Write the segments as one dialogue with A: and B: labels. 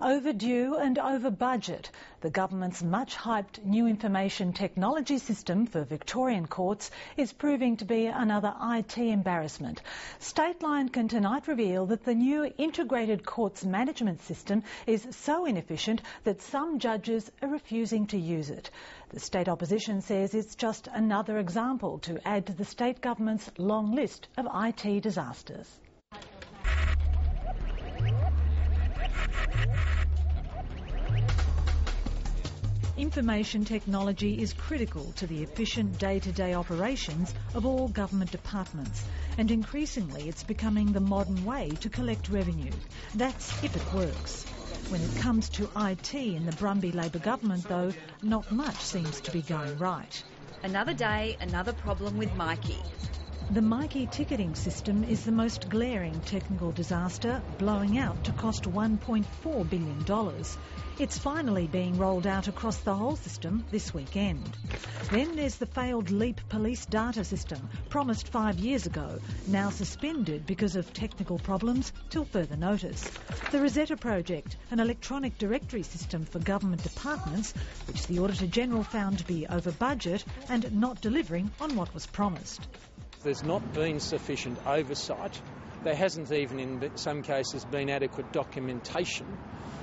A: Overdue and over budget, the government's much-hyped new information technology system for Victorian courts is proving to be another IT embarrassment. Stateline can tonight reveal that the new integrated courts management system is so inefficient that some judges are refusing to use it. The state opposition says it's just another example to add to the state government's long list of IT disasters. Information technology is critical to the efficient day-to-day operations of all government departments, and increasingly it's becoming the modern way to collect revenue. That's if it works. When it comes to IT in the Brumby Labor government, though, not much seems to be going right.
B: Another day, another problem with Mikey.
A: The Mikey ticketing system is the most glaring technical disaster, blowing out to cost $1.4 billion. It's finally being rolled out across the whole system this weekend. Then there's the failed LEAP police data system, promised 5 years ago, now suspended because of technical problems till further notice. The Rosetta project, an electronic directory system for government departments, which the Auditor-General found to be over budget and not delivering on what was promised.
C: There's not been sufficient oversight. There hasn't even in some cases been adequate documentation.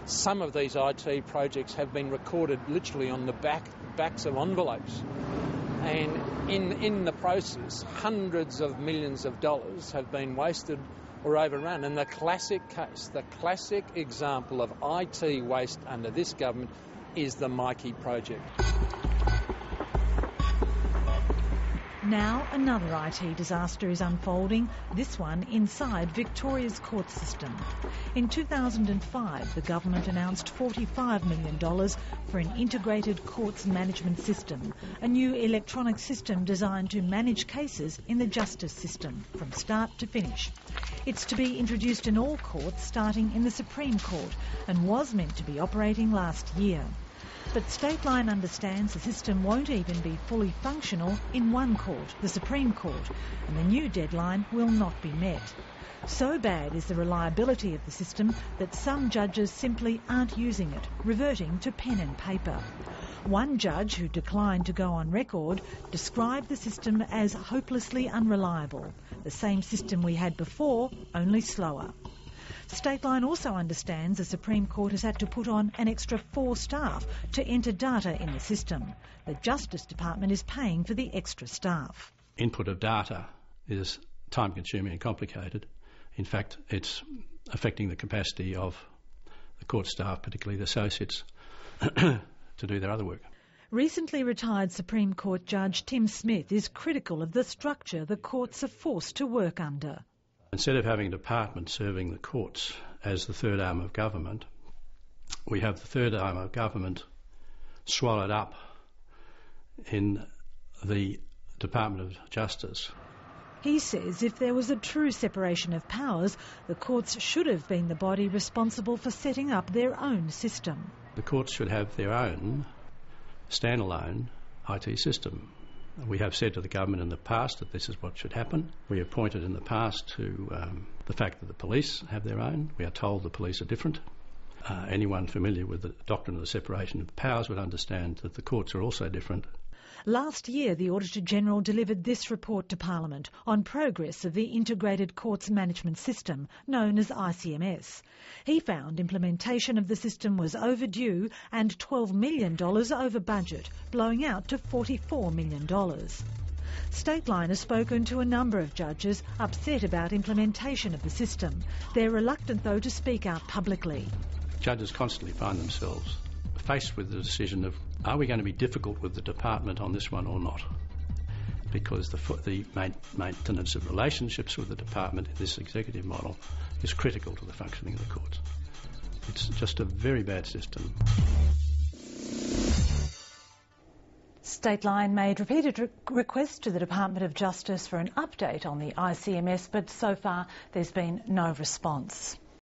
C: Some of these IT projects have been recorded literally on the backs of envelopes. And in the process, hundreds of millions of dollars have been wasted or overrun. And the classic case, the classic example of IT waste under this government is the Mikey project.
A: Now another IT disaster is unfolding, this one inside Victoria's court system. In 2005, the government announced $45 million for an integrated courts management system, a new electronic system designed to manage cases in the justice system from start to finish. It's to be introduced in all courts starting in the Supreme Court and was meant to be operating last year. But Stateline understands the system won't even be fully functional in one court, the Supreme Court, and the new deadline will not be met. So bad is the reliability of the system that some judges simply aren't using it, reverting to pen and paper. One judge, who declined to go on record, described the system as hopelessly unreliable, the same system we had before, only slower. Stateline also understands the Supreme Court has had to put on an extra 4 staff to enter data in the system. The Justice Department is paying for the extra staff.
D: Input of data is time-consuming and complicated. In fact, it's affecting the capacity of the court staff, particularly the associates, to do their other work.
A: Recently retired Supreme Court Judge Tim Smith is critical of the structure the courts are forced to work under.
D: Instead of having a department serving the courts as the third arm of government, we have the third arm of government swallowed up in the Department of Justice.
A: He says if there was a true separation of powers, the courts should have been the body responsible for setting up their own system.
D: The courts should have their own standalone IT system. We have said to the government in the past that this is what should happen. We have pointed in the past to the fact that the police have their own. We are told the police are different. Anyone familiar with the doctrine of the separation of powers would understand that the courts are also different.
A: Last year, the Auditor-General delivered this report to Parliament on progress of the Integrated Courts Management System, known as ICMS. He found implementation of the system was overdue and $12 million over budget, blowing out to $44 million. Stateline has spoken to a number of judges upset about implementation of the system. They're reluctant, though, to speak out publicly.
D: Judges constantly find themselves faced with the decision of, are we going to be difficult with the department on this one or not? Because the maintenance of relationships with the department in this executive model is critical to the functioning of the courts. It's just a very bad system.
A: Stateline made repeated requests to the Department of Justice for an update on the ICMS, but so far there's been no response.